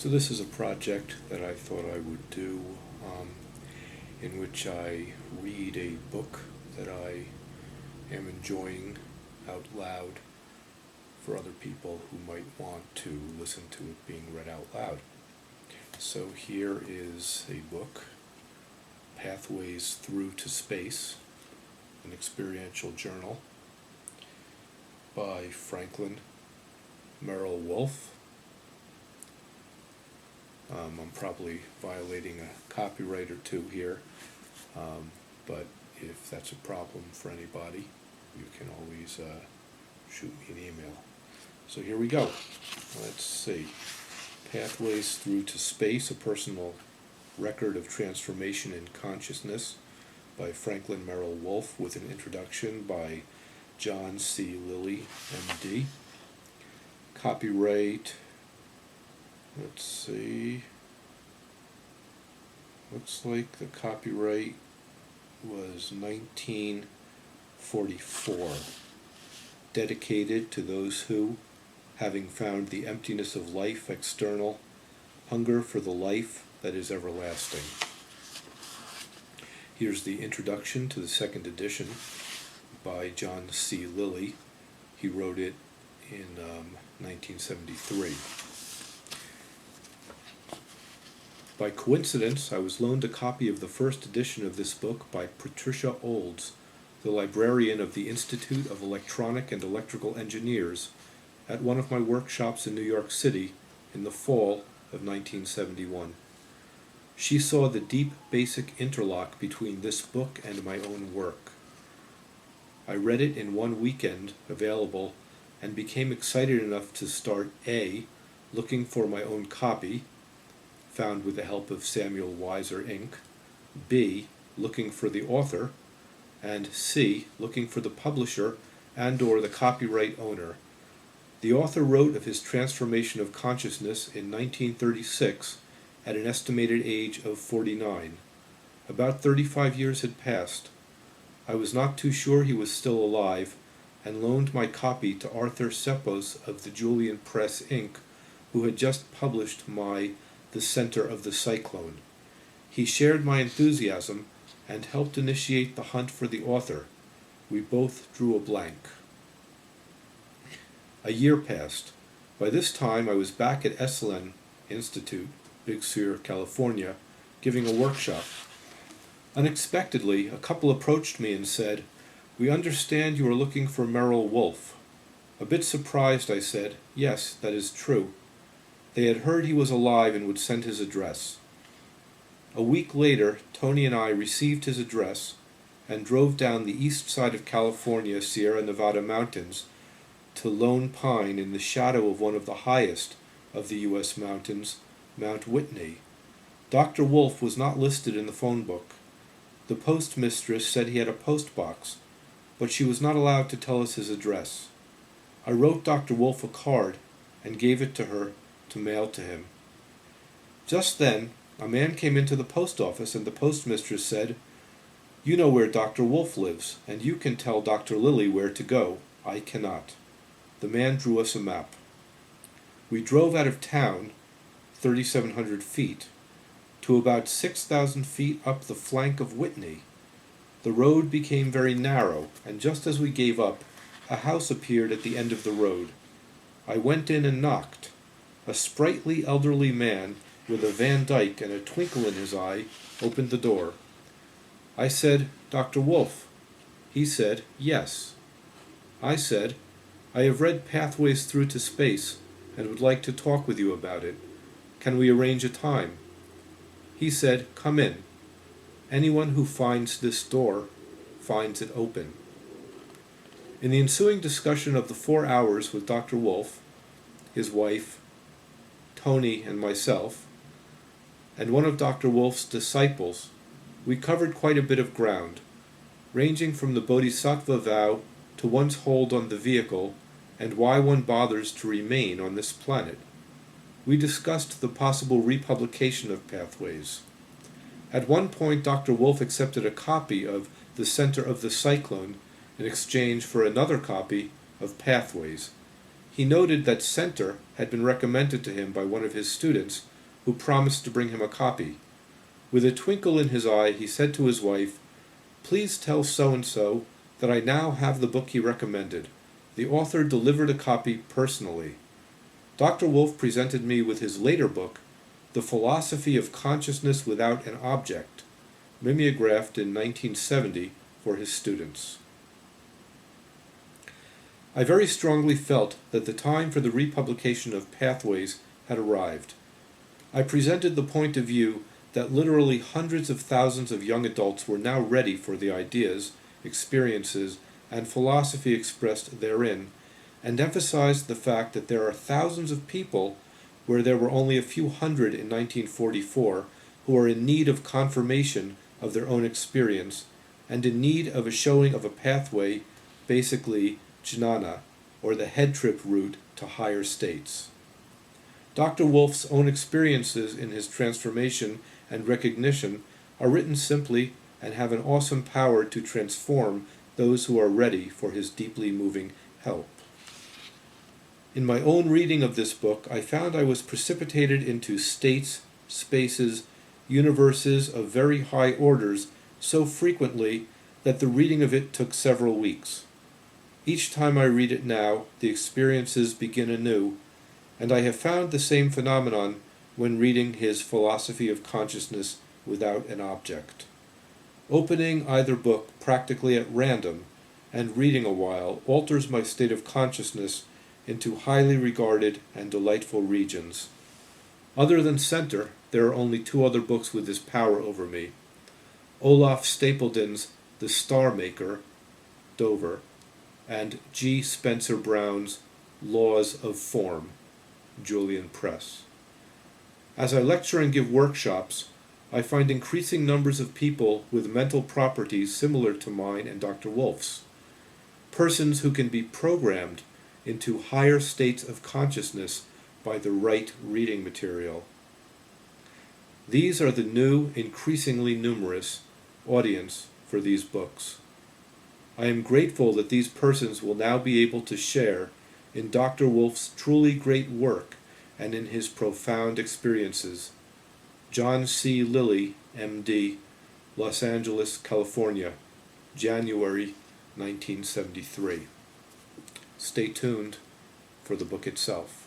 So this is a project that I thought I would do in which I read a book that I am enjoying out loud for other people who might want to listen to it being read out loud. So here is a book, Pathways Through to Space, an experiential journal by Franklin Merrell-Wolff. I'm probably violating a copyright or two here, but if that's a problem for anybody, you can always shoot me an email. So here we go. Let's see. Pathways Through to Space, a personal record of transformation in consciousness by Franklin Merrell-Wolff, with an introduction by John C. Lilly, MD. Copyright, let's see, looks like the copyright was 1944, dedicated to those who, having found the emptiness of life external, hunger for the life that is everlasting. Here's the introduction to the second edition by John C. Lilly. He wrote it in 1973. By coincidence, I was loaned a copy of the first edition of this book by Patricia Olds, the librarian of the Institute of Electronic and Electrical Engineers, at one of my workshops in New York City in the fall of 1971. She saw the deep basic interlock between this book and my own work. I read it in one weekend, available, and became excited enough to start A, looking for my own copy, found with the help of Samuel Weiser, Inc., B, looking for the author, and C, looking for the publisher and or the copyright owner. The author wrote of his transformation of consciousness in 1936 at an estimated age of 49. About 35 years had passed. I was not too sure he was still alive, and loaned my copy to Arthur Ceppos of the Julian Press, Inc., who had just published my The Center of the Cyclone. He shared my enthusiasm and helped initiate the hunt for the author. We both drew a blank. A year passed. By this time I was back at Esalen Institute, Big Sur, California, giving a workshop. Unexpectedly, a couple approached me and said, "We understand you are looking for Merrell-Wolff." A bit surprised, I said, "Yes, that is true." They had heard he was alive and would send his address. A week later, Tony and I received his address and drove down the east side of California, Sierra Nevada mountains, to Lone Pine in the shadow of one of the highest of the U.S. mountains, Mount Whitney. Dr. Wolff was not listed in the phone book. The postmistress said he had a post box, but she was not allowed to tell us his address. I wrote Dr. Wolff a card and gave it to her to mail to him. Just then, a man came into the post office and the postmistress said, "You know where Dr. Wolff lives, and you can tell Dr. Lilly where to go. I cannot." The man drew us a map. We drove out of town, 3,700 feet, to about 6,000 feet up the flank of Whitney. The road became very narrow, and just as we gave up, a house appeared at the end of the road. I went in and knocked. A sprightly elderly man with a Van Dyke and a twinkle in his eye opened the door. I said, "Dr. Wolff." He said, "Yes." I said, "I have read Pathways Through to Space and would like to talk with you about it. Can we arrange a time?" He said, "Come in. Anyone who finds this door finds it open." In the ensuing discussion of the 4 hours with Dr. Wolff, his wife, Tony, and myself, and one of Dr. Wolff's disciples, we covered quite a bit of ground, ranging from the Bodhisattva vow to one's hold on the vehicle and why one bothers to remain on this planet. We discussed the possible republication of Pathways. At one point, Dr. Wolff accepted a copy of The Center of the Cyclone in exchange for another copy of Pathways. He noted that Center had been recommended to him by one of his students who promised to bring him a copy. With a twinkle in his eye, he said to his wife, "Please tell so-and-so that I now have the book he recommended. The author delivered a copy personally." Dr. Wolff presented me with his later book, The Philosophy of Consciousness Without an Object, mimeographed in 1970 for his students. I very strongly felt that the time for the republication of Pathways had arrived. I presented the point of view that literally hundreds of thousands of young adults were now ready for the ideas, experiences, and philosophy expressed therein, and emphasized the fact that there are thousands of people, where there were only a few hundred in 1944, who are in need of confirmation of their own experience, and in need of a showing of a pathway, basically jnana, or the head trip route to higher states. Dr. Wolff's own experiences in his transformation and recognition are written simply and have an awesome power to transform those who are ready for his deeply moving help. In my own reading of this book, I found I was precipitated into states, spaces, universes of very high orders so frequently that the reading of it took several weeks. Each time I read it now, the experiences begin anew, and I have found the same phenomenon when reading his Philosophy of Consciousness Without an Object. Opening either book practically at random and reading a while alters my state of consciousness into highly regarded and delightful regions. Other than Center, there are only two other books with this power over me: Olaf Stapledon's The Star Maker, Dover, and G. Spencer Brown's Laws of Form, Julian Press. As I lecture and give workshops, I find increasing numbers of people with mental properties similar to mine and Dr. Wolff's, persons who can be programmed into higher states of consciousness by the right reading material. These are the new, increasingly numerous audience for these books. I am grateful that these persons will now be able to share in Dr. Wolff's truly great work and in his profound experiences. John C. Lilly, M.D., Los Angeles, California, January 1973. Stay tuned for the book itself.